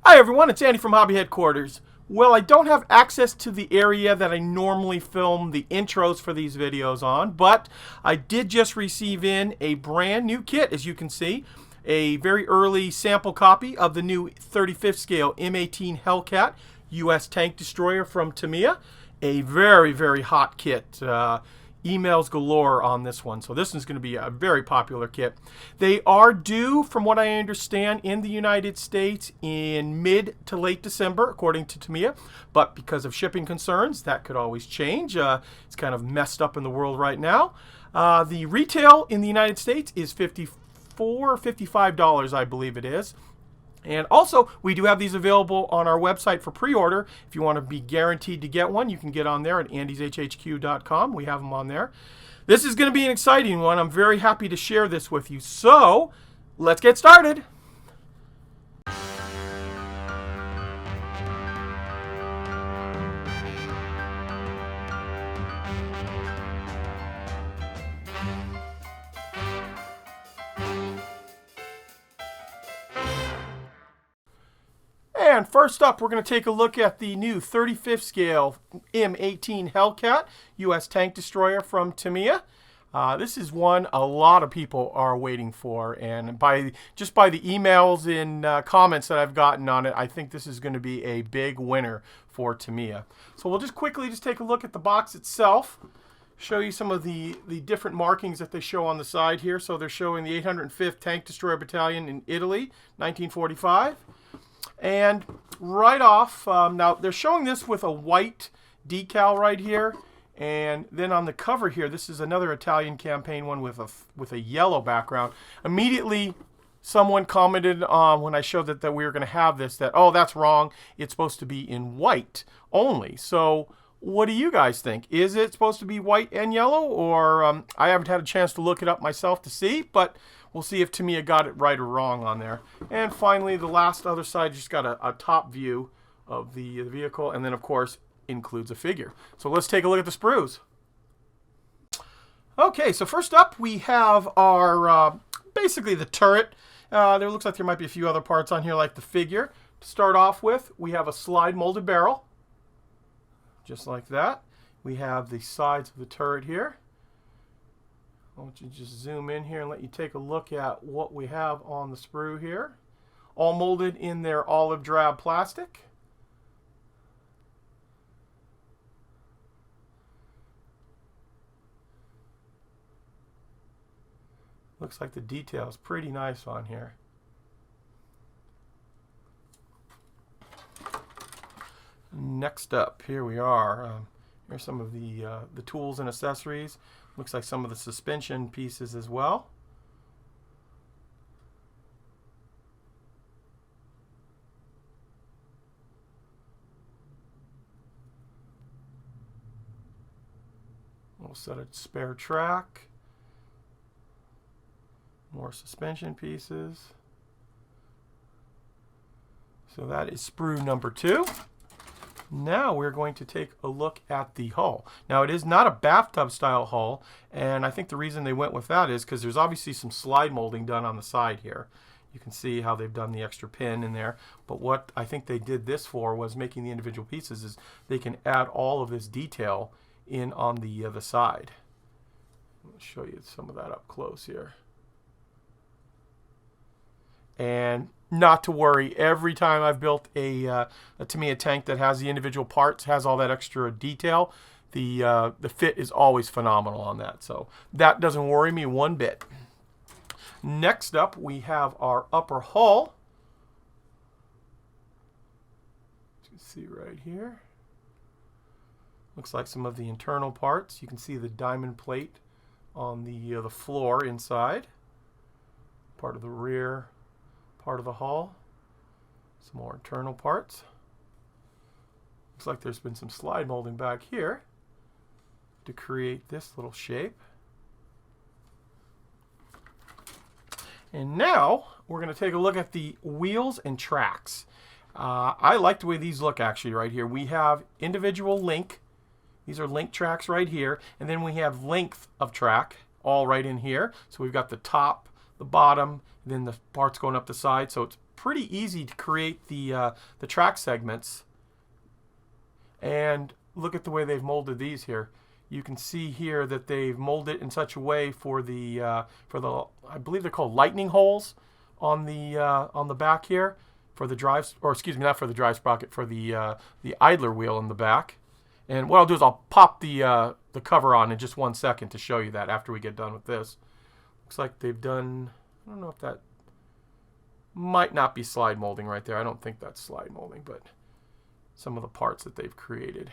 Hi everyone, it's Andy from Hobby Headquarters. Well, I don't have access to the area that I normally film the intros for these videos on, but I did just receive in a brand new kit, as you can see. A very early sample copy of the new 35th scale M18 Hellcat US tank destroyer from Tamiya. A very, very hot kit. Emails galore on this one. So this is going to be a very popular kit. They are due, from what I understand, in the United States in mid to late December, according to Tamiya. But because of shipping concerns, that could always change. It's kind of messed up in the world right now. The retail in the United States is $54 or $55, I believe it is. And also, we do have these available on our website for pre-order. If you want to be guaranteed to get one, you can get on there at andyshhq.com. We have them on there. This is going to be an exciting one. I'm very happy to share this with you. So, let's get started. And first up, we're going to take a look at the new 35th scale M18 Hellcat US tank destroyer from Tamiya. This is one a lot of people are waiting for, and just by the emails and comments that I've gotten on it, I think this is going to be a big winner for Tamiya. So we'll just quickly take a look at the box itself, show you some of the different markings that they show on the side here. So they're showing the 805th Tank Destroyer Battalion in Italy, 1945. And right off, now they're showing this with a white decal right here, and then on the cover here, this is another Italian campaign one with a yellow background. Immediately, someone commented on when I showed that we were going to have this that, oh, that's wrong. It's supposed to be in white only. So what do you guys think? Is it supposed to be white and yellow, or I haven't had a chance to look it up myself to see, but we'll see if Tamiya got it right or wrong on there. And finally, the last other side just got a top view of the vehicle, and then of course includes a figure. So let's take a look at the sprues. Okay, so first up we have our basically the turret. There looks like there might be a few other parts on here like the figure. To start off with, we have a slide molded barrel, just like that. We have the sides of the turret here. I want you to just zoom in here and let you take a look at what we have on the sprue here. All molded in their olive drab plastic. Looks like the detail is pretty nice on here. Next up, here we are. Here's some of the tools and accessories. Looks like some of the suspension pieces as well. We'll set a spare track. More suspension pieces. So that is sprue number 2. Now we're going to take a look at the hull. Now it is not a bathtub style hull, and I think the reason they went with that is because there's obviously some slide molding done on the side here. You can see how they've done the extra pin in there, but what I think they did this for was making the individual pieces is they can add all of this detail in on the side. I'll show you some of that up close here. And not to worry, every time I've built a Tamiya tank that has the individual parts, has all that extra detail, the fit is always phenomenal on that. So that doesn't worry me one bit. Next up, we have our upper hull. You can see right here. Looks like some of the internal parts. You can see the diamond plate on the floor inside. Part of the rear. Part of the hull. Some more internal parts. Looks like there's been some slide molding back here to create this little shape. And now we're going to take a look at the wheels and tracks. I like the way these look actually right here. We have individual link. These are link tracks right here. And then we have length of track all right in here. So we've got the top, the bottom, then the parts going up the side, so it's pretty easy to create the track segments. And look at the way they've molded these here. You can see here that they've molded it in such a way for the I believe they're called lightning holes on the back here for the drive, or excuse me, not for the drive sprocket, for the idler wheel in the back. And what I'll do is I'll pop the cover on in just 1 second to show you that after we get done with this. Looks like they've done, I don't know if that might not be slide molding right there. I don't think that's slide molding, but some of the parts that they've created.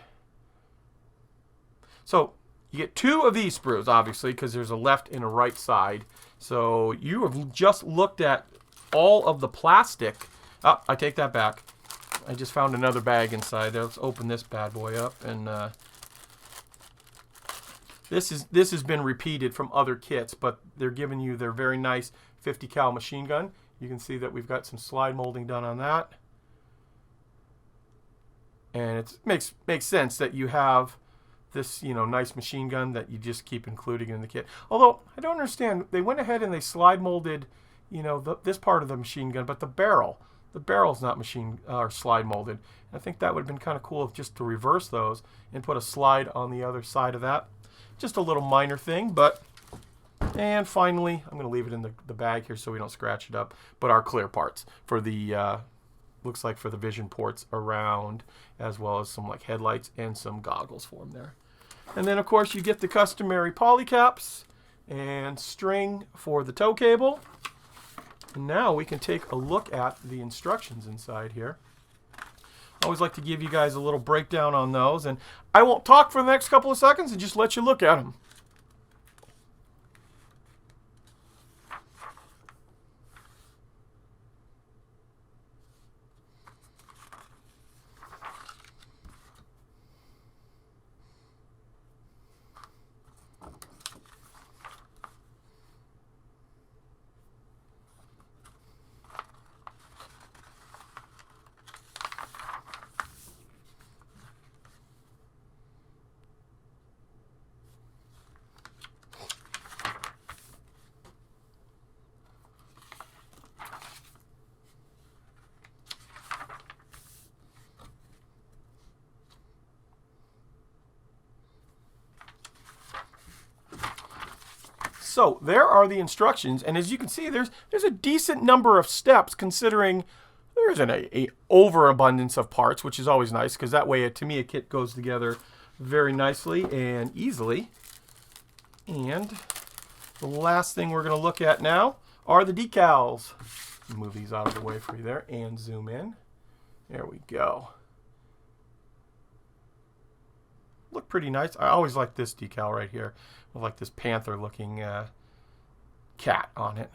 So you get 2 of these sprues, obviously, because there's a left and a right side. So you have just looked at all of the plastic. Oh, I take that back. I just found another bag inside. Let's open this bad boy up. And this has been repeated from other kits, but they're giving you their very nice 50 cal machine gun. You can see that we've got some slide molding done on that. And it makes sense that you have this, you know, nice machine gun that you just keep including in the kit. Although I don't understand, they went ahead and they slide molded, you know, this part of the machine gun, but the barrel's not machine or slide molded. And I think that would have been kind of cool just to reverse those and put a slide on the other side of that. Just a little minor thing, but. And finally, I'm going to leave it in the bag here so we don't scratch it up. But our clear parts for the looks like for the vision ports around, as well as some like headlights and some goggles for them there. And then of course you get the customary poly caps and string for the tow cable. And now we can take a look at the instructions inside here. I always like to give you guys a little breakdown on those, and I won't talk for the next couple of seconds and just let you look at them. So there are the instructions, and as you can see, there's a decent number of steps considering there isn't a overabundance of parts, which is always nice because that way a Tamiya kit goes together very nicely and easily. And the last thing we're going to look at now are the decals. Move these out of the way for you there and zoom in. There we go. Look pretty nice. I always like this decal right here. I like this panther looking cat on it.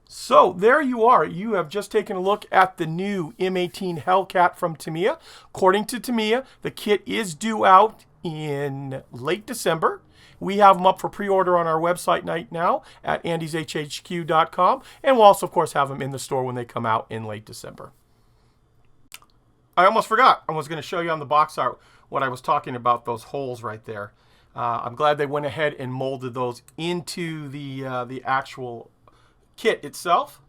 So there you are. You have just taken a look at the new M18 Hellcat from Tamiya. According to Tamiya, the kit is due out in late December. We have them up for pre-order on our website right now at andyshhq.com, and we'll also, of course, have them in the store when they come out in late December. I almost forgot. I was going to show you on the box art what I was talking about, those holes right there. I'm glad they went ahead and molded those into the actual kit itself.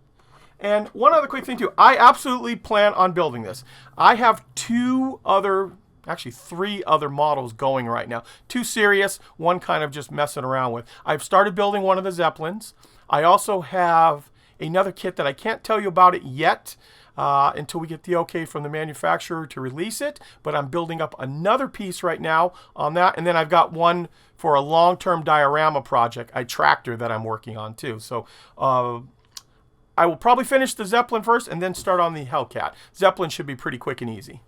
And one other quick thing too, I absolutely plan on building this. I have actually three other models going right now. Two serious, one kind of just messing around with. I've started building one of the Zeppelins. I also have another kit that I can't tell you about it yet until we get the okay from the manufacturer to release it, but I'm building up another piece right now on that, and then I've got one for a long-term diorama project, a tractor that I'm working on too. So I will probably finish the Zeppelin first and then start on the Hellcat. Zeppelin should be pretty quick and easy.